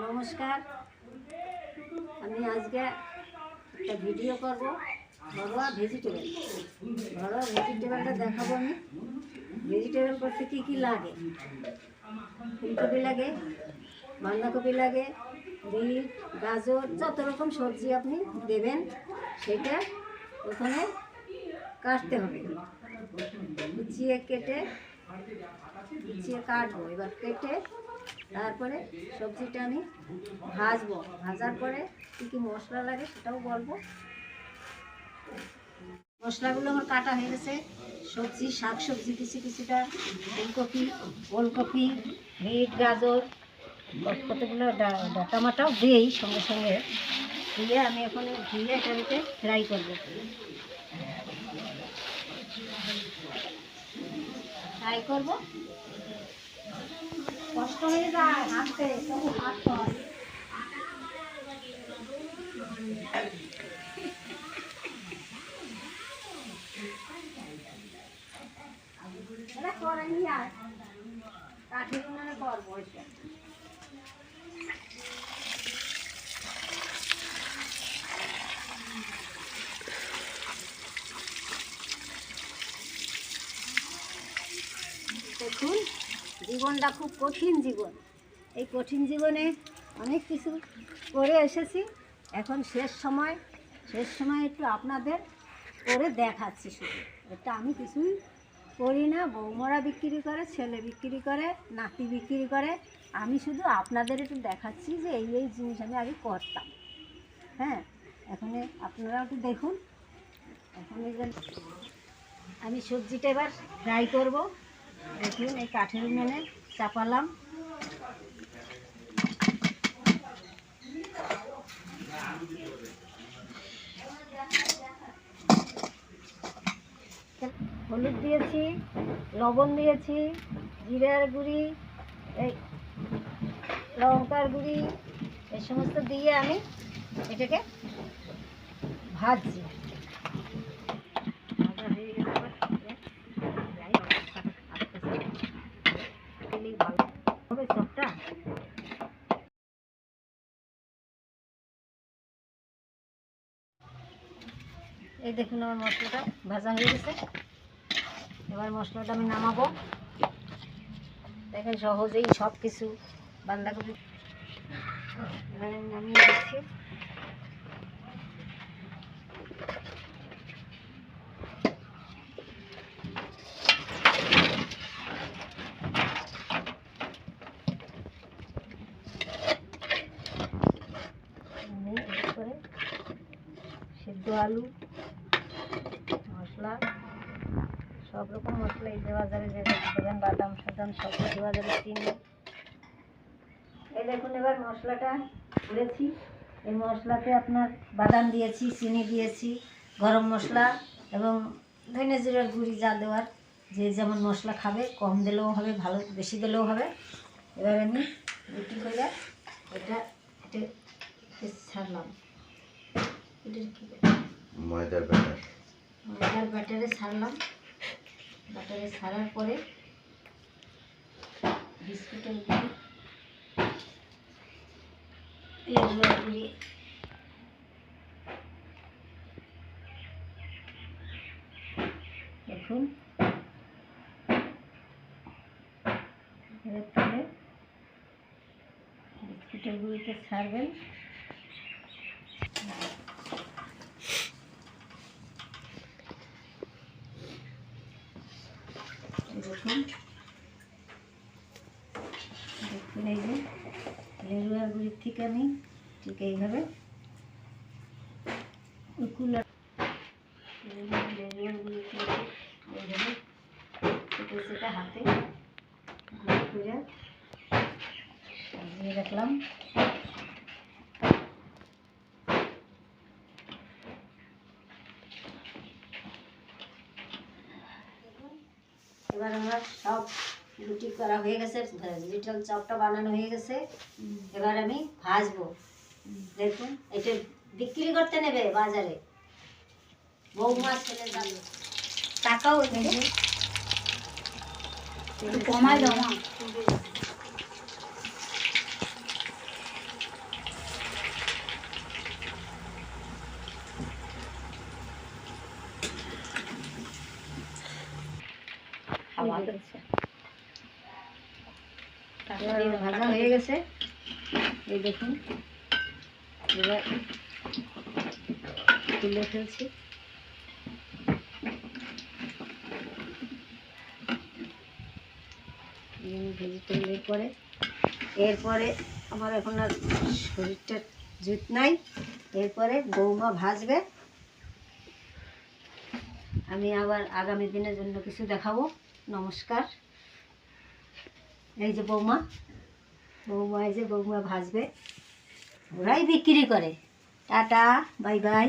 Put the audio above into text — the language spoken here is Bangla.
নমস্কার, আমি আজকে একটা ভিডিও করব ঘরোয়া ভেজিটেবল। ঘরোয়া ভেজিটেবলটা দেখাবো আমি। ভেজিটেবল করতে কী কী লাগে? ফুলকপি লাগে, বাঁধাকপি লাগে, বিট, গাজর, যত রকম সবজি আপনি দেবেন সেটা প্রথমে কাটতে হবে। কুচিয়ে কাটবো। এবার কেটে তারপরে সবজিটা আমি ভাজবো। ভাজার পরে কী কী মশলা লাগে সেটাও বলবো। মশলাগুলো আমার কাটা হয়ে গেছে। সবজি, শাক সবজি কিছুটা, ফুলকপি, ওলকপি, বিট, গাজর, কতগুলো টমাটাও দিই সঙ্গে সঙ্গে দিয়ে আমি এখন ধুয়ে এটাকে ফ্রাই করবো। কষ্ট হয়ে যায় হাঁটতে, তবু হাঁটতে হয়। কাঠের উনানে করবো এটা। দেখুন, জীবনটা খুব কঠিন জীবন। এই কঠিন জীবনে অনেক কিছু করে এসেছি। এখন শেষ সময় একটু আপনাদের করে দেখাচ্ছি। শুধু এটা আমি কিছুই করি না। বৌমারা বিক্রি করে, ছেলে বিক্রি করে, নাতি বিক্রি করে। আমি শুধু আপনাদের একটু দেখাচ্ছি যে এই জিনিস আমি আগে করতাম। হ্যাঁ, এখন আপনারাও একটু দেখুন। এখন আমি সবজিটা এবার ফ্রাই করব। দেখুন, এই কাঠের উনুনে চাপালাম। হলুদ দিয়েছি, লবণ দিয়েছি, জিরার গুঁড়ি, এই লঙ্কার গুঁড়ি, এই সমস্ত দিয়ে আমি এটাকে ভাজছি। এই দেখুন, আমার মশলাটা ভাজা হয়ে গেছে। এবার মশলাটা আমি নামাবো। দেখেন, সহজেই সব কিছু। বাঁধাকপি এবার আমি নামিয়ে দিচ্ছি। সিদ্ধ আলু, মশলা, সব রকম মশলা এই দেওয়া যাবে, যে দেবেন বাদাম সাদাম সব দেওয়া যাবে, চিনি। এই দেখুন, এবার মশলাটা দিয়েছি। এই মশলাতে আপনার বাদাম দিয়েছি, চিনি দিয়েছি, গরম মশলা এবং ধনে জিরার গুঁড়ি, যা দেওয়ার যে যেমন মশলা খাবে, কম দিলেও হবে, ভালো বেশি দিলেও হবে। এবার আমি রুটি করে এটা ছাড়লাম। ময়দার ব্যাটারে ছাড়লাম। ব্যাটারে ছাড়ার পরে বিস্কুটের গুঁড়ি, দেখুন, তুলে বিস্কুটের গুঁড়িতে ছাড়বেন। দেখুন, এই যে লেবুয়ার গুঁড়ির থেকে আমি ঠিক এইভাবে লেবুয়ার গুঁড়ি থেকে এইভাবে সেটা হাতে গুঁড়ো করে দিয়ে রাখলাম। এবার আমার সব রুটি করা হয়ে গেছে, ভেজিটেবল চপটা বানানো হয়ে গেছে। এবার আমি ভাজবো। দেখুন, এটা বিক্রি করতে নেবে বাজারে, বৌমা ছেলে টাকাও কমায় দাও। খাওয়া এই যে, গেছে। এবার ভাজা হয়ে গেছে, এই দেখুন এবার তুলে ফেলছি। ভেজে তুললে পরে এরপরে আমার এখন আর শরীরটা জুত নাই, এরপরে বৌমা ভাজবে, আমি আবার আগামী দিনের জন্য কিছু দেখাবো। নমস্কার। এই যে বৌমা, এই যে বৌমা ভাজবে, ওরাই বিক্রি করে। Tata, bye bye.